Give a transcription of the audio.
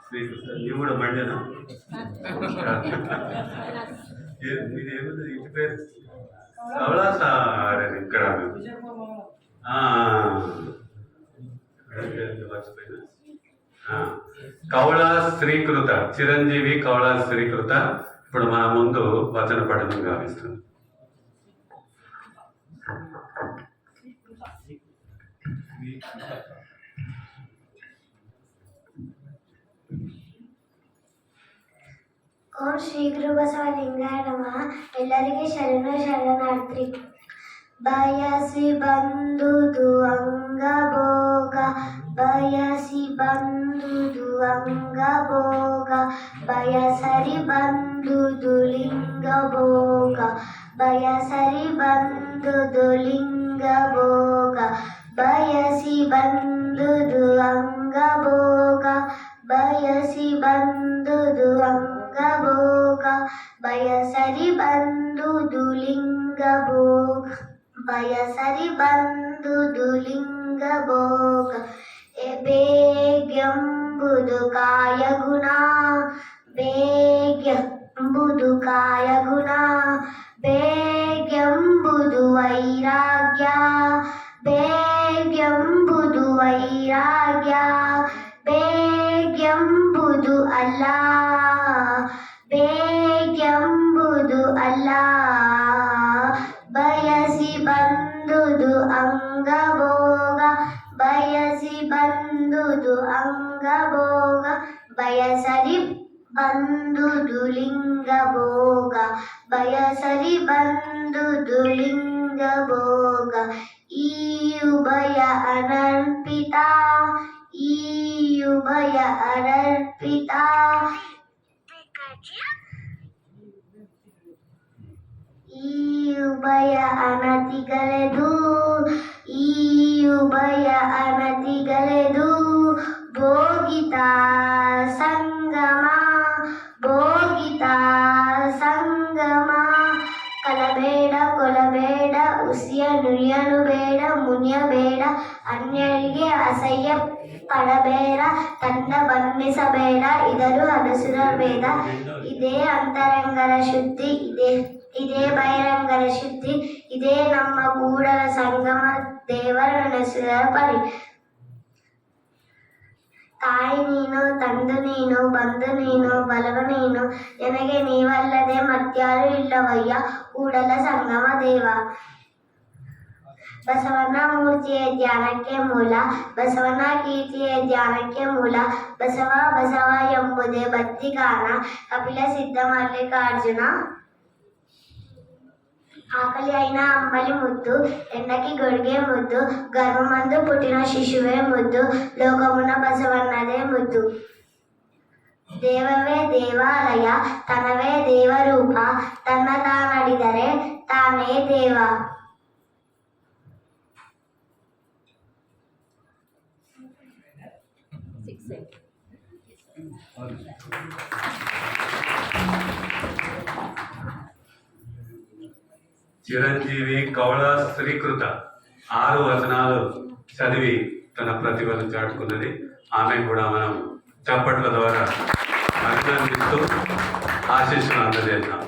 శ్రీకృష్ణ నీవు కూడా మండేనా? ఇదేముంది ఇంటి పేరు? కవళాసారి ఇక్కడ మర్చిపోయినా. కౌళ శ్రీకృత చిరంజీవి కౌళ శ్రీకృత ఇప్పుడు మన ముందు వచన పఠనం గావిస్తుంది. ಓಂ ಶ್ರೀ ಗುರು ಬಸವಲಿಂಗಾಯ ನಮಃ. ಎಲ್ಲರಿಗೆ ಶರಣ ಶರಣಾರ್ಥಿ. ಬಯಸಿ ಬಂದುದು ಅಂಗಭೋಗ, ಬಯಸಿ ಬಂದುದು ಅಂಗಭೋಗ, ಬಯಸರಿ ಬಂದುದು ಲಿಂಗಭೋಗ, ಬಯಸರಿ ಬಂದುದು ಲಿಂಗಭೋಗ, ಬಯಸಿ ಬಂದುದು ಅಂಗಭೋಗ, ಬಯಸಿ ಬಂದುದು ಅಂಗಭೋಗ, ಬಯಸರಿ ಬಂದುದು ಲಿಂಗಭೋಗ, ಬಯಸರಿ ಬಂದುದು ಲಿಂಗಭೋಗ. ಬೇಗೆಂಬುದು ಕಾಯಗುಣ, ಬೇಗೆಂಬುದು ಕಾಯಗುಣ, ಬೇಗೆಂಬುದು ವೈರಾಗ್ಯ, ಬೇಗೆಂಬುದು ವೈರಾಗ್ಯ, ಬೇಗೆಂಬುದು ಅಲ್ಲ, ಬೇಗೆಂಬುದು ಅಲ್ಲ, ಬಯಸಿ ಬಂದುದು ಅಂಗಭೋಗ, ಬಯಸಿ ಬಂದುದು ಅಂಗಭೋಗ, ಬಯಸರಿ ಬಂದುದು ಲಿಂಗಭೋಗ, ಬಯಸರಿ ಬಂದುದು ಲಿಂಗಭೋಗ. ಈ ಉಭಯ ಅನರ್ಪಿತ, ಈ ಉಭಯ ಅನರ್ಪಿತ, ಈ ಉಭಯ ಅನತಿಗಳೆದು, ಈ ಉಭಯ ಅನತಿಗಳೆದು, ಭೋಗಿತ ಸಂಗಮ, ಭೋಗಿತ ಸಂಗಮ. ಕಲಬೇಡ ಕೊಲಬೇಡ, ಉಸಿಯ ನುಡಿಯನು ಬೇಡ, ಮುನಿಯಬೇಡ, ಅನ್ಯರಿಗೆ ಅಸಹ್ಯ ಪಡಬೇಡ, ತಂಡ ಬಂಧಿಸಬೇಡ, ಇದರು ಅನುಸರಬೇಡ. ಇದೇ ಅಂತರಂಗರ ಶುದ್ಧಿ, ಇದೇ ಬಹಿರಂಗರ ಶುದ್ಧಿ, ಇದೇ ನಮ್ಮ ಕೂಡಲ ಸಂಗಮ ದೇವರ ನೆನೆಸುವ ಪರಿ. ತಾಯಿ ನೀನು, ತಂದು ನೀನು, ಬಂಧು ನೀನು, ಬಲವ ನೀನು, ನನಗೆ ನೀವಲ್ಲದೆ ಮತ್ಯಾರು ಇಲ್ಲವಯ್ಯ ಕೂಡಲ ಸಂಗಮ ದೇವ. ಬಸವನ ಮೂರ್ತಿಯ ಧ್ಯಾನಕ್ಕೆ ಮೂಲ, ಬಸವನ ಕೀರ್ತಿಯ ಧ್ಯಾನಕ್ಕೆ ಮೂಲ, ಬಸವ ಬಸವ ಎಂಬುದೇ ಭಕ್ತಿಗಾನ, ಕಪಿಲ ಸಿದ್ಧ ಮಲ್ಲಿಕಾರ್ಜುನ. ఆకలి అయిన అంబలి ముద్దు, ఎండకి గొడిగే ముద్దు, గర్భమందు పుట్టిన శిశువే ముద్దు, లోకమున బసవన్నదే ముద్దు. ದೇವವೇ ದೇವಾಲಯ, ತನವೇ ದೇವರೂಪ, ತನ್ನ ತಾನಡಿದರೆ ತಾನೇ ದೇವ. చిరంజీవి కౌళ శ్రీకృత 6 వచనాలు చదివి తన ప్రతిభను చాటుకున్నది. ఆమె కూడా మనం చప్పట్ల ద్వారా అభినందిస్తూ ఆశీస్సులు అందజేద్దాం.